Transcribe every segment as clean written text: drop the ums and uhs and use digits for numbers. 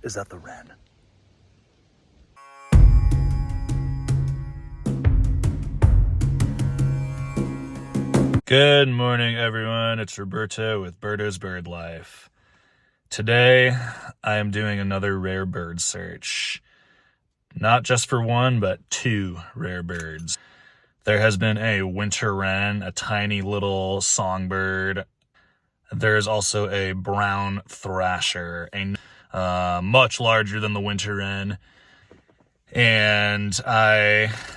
Is that the wren? Good morning, everyone. It's Roberto with Berto's Bird Life. Today, I am doing another rare bird search. Not just for one, but two rare birds. There has been a winter wren, a tiny little songbird. There is also a brown thrasher, much larger than the winter wren. And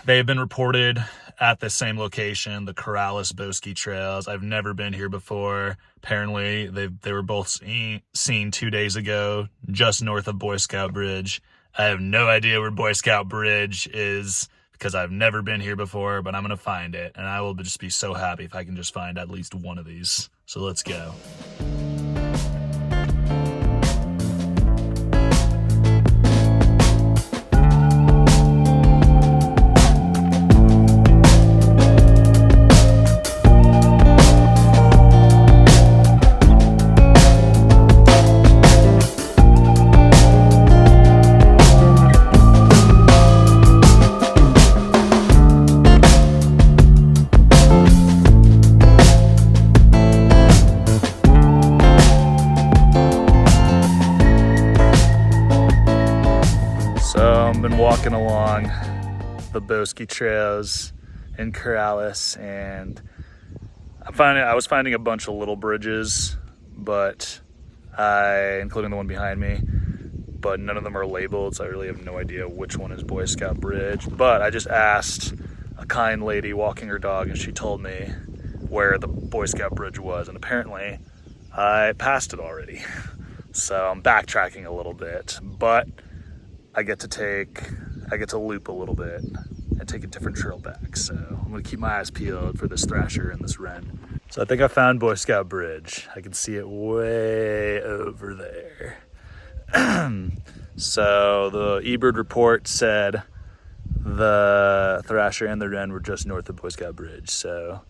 they've been reported at the same location, the Bosque trails. I've never been here before. Apparently, they were both seen 2 days ago, just north of Boy Scout Bridge. I have no idea where Boy Scout Bridge is because I've never been here before, but I'm going to find it. And I will just be so happy if I can just find at least one of these. So let's go. Been walking along the Bosque trails in Corrales, and I was finding a bunch of little bridges, but including the one behind me, but none of them are labeled, so I really have no idea which one is Boy Scout Bridge. But I just asked a kind lady walking her dog, and she told me where the Boy Scout Bridge was, and apparently I passed it already. So I'm backtracking a little bit, but I get to loop a little bit and take a different trail back. So I'm gonna keep my eyes peeled for this thrasher and this wren. So I think I found Boy Scout Bridge. I can see it way over there. So the eBird report said the thrasher and the wren were just north of Boy Scout Bridge. So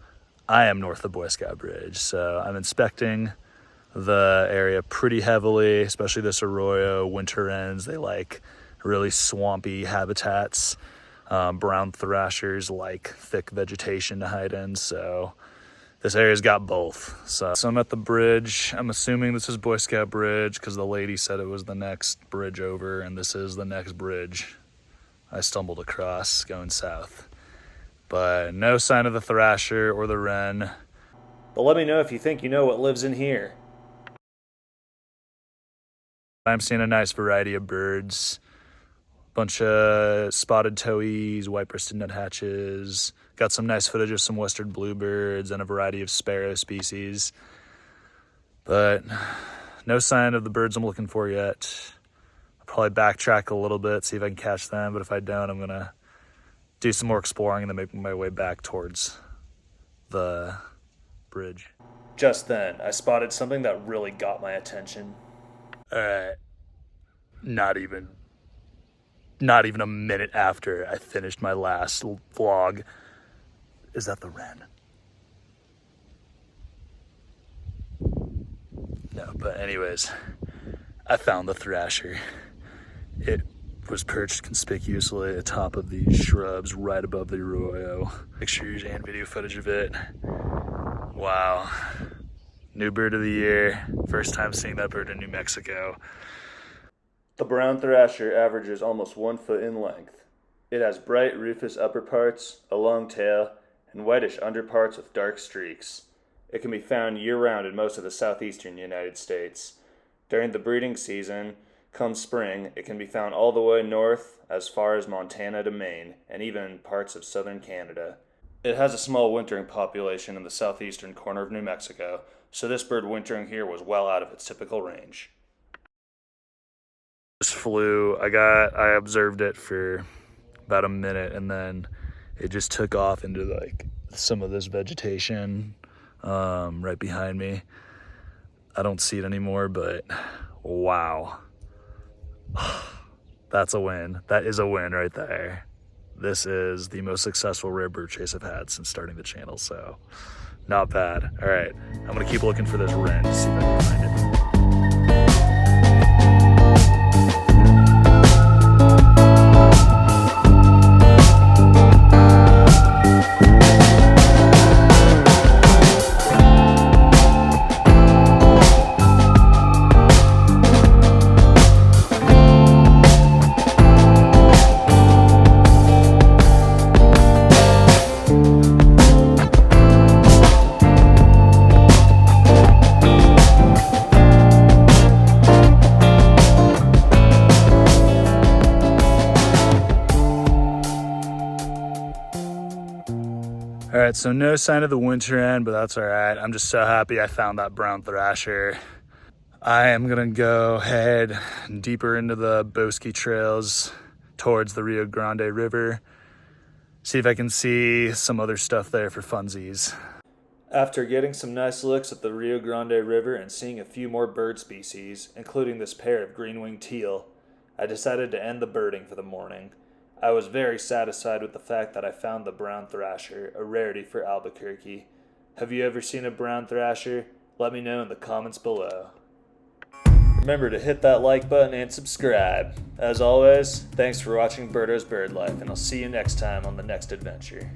I am north of Boy Scout Bridge. So I'm inspecting the area pretty heavily, especially this arroyo. Winter wrens, they like really swampy habitats. Brown thrashers like thick vegetation to hide in, so this area's got both. So I'm at the bridge. I'm assuming this is Boy Scout Bridge because the lady said it was the next bridge over, and this is the next bridge I stumbled across going south. But no sign of the thrasher or the wren. But let me know if you think you know what lives in here. I'm seeing a nice variety of birds. Bunch of spotted towhees, white-breasted nuthatches. Got some nice footage of some western bluebirds and a variety of sparrow species. But no sign of the birds I'm looking for yet. I'll probably backtrack a little bit, see if I can catch them. But if I don't, I'm gonna do some more exploring and then make my way back towards the bridge. Just then, I spotted something that really got my attention. Alright, not even a minute after I finished my last vlog. Is that the wren? No, but anyways, I found the thrasher. It was perched conspicuously atop of these shrubs right above the arroyo. Pictures and video footage of it. Wow. New bird of the year. First time seeing that bird in New Mexico. The brown thrasher averages almost 1 foot in length. It has bright rufous upper parts, a long tail, and whitish underparts with dark streaks. It can be found year-round in most of the southeastern United States. During the breeding season, come spring, it can be found all the way north as far as Montana to Maine, and even parts of southern Canada. It has a small wintering population in the southeastern corner of New Mexico, so this bird wintering here was well out of its typical range. Flew. I observed it for about a minute, and then it just took off into like some of this vegetation right behind me. I don't see it anymore, but wow. That's a win. That is a win right there. This is the most successful rare bird chase I've had since starting the channel, so not bad. All right, I'm gonna keep looking for this wren to see if I can find it. Alright, so no sign of the Winter Wren, but that's alright. I'm just so happy I found that Brown Thrasher. I am gonna go head deeper into the Bosque trails towards the Rio Grande River. See if I can see some other stuff there for funsies. After getting some nice looks at the Rio Grande River and seeing a few more bird species, including this pair of green-winged teal, I decided to end the birding for the morning. I was very satisfied with the fact that I found the brown thrasher, a rarity for Albuquerque. Have you ever seen a brown thrasher? Let me know in the comments below. Remember to hit that like button and subscribe. As always, thanks for watching Birdo's Bird Life, and I'll see you next time on the next adventure.